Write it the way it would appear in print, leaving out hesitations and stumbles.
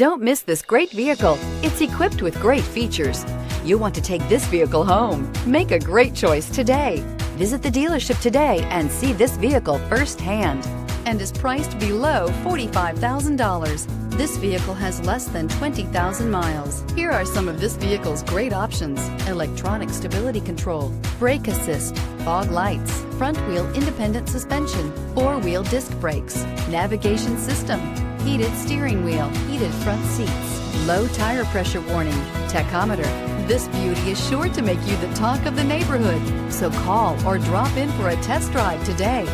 Don't miss this great vehicle. It's equipped with great features. You want to take this vehicle home. Make a great choice today. Visit the dealership today and see this vehicle firsthand, and is priced below $45,000. This vehicle has less than 20,000 miles. Here are some of this vehicle's great options: electronic stability control, brake assist, fog lights, front wheel independent suspension, four-wheel disc brakes, navigation system, heated steering wheel, heated front seats, low tire pressure warning, tachometer. This beauty is sure to make you the talk of the neighborhood. So call or drop in for a test drive today.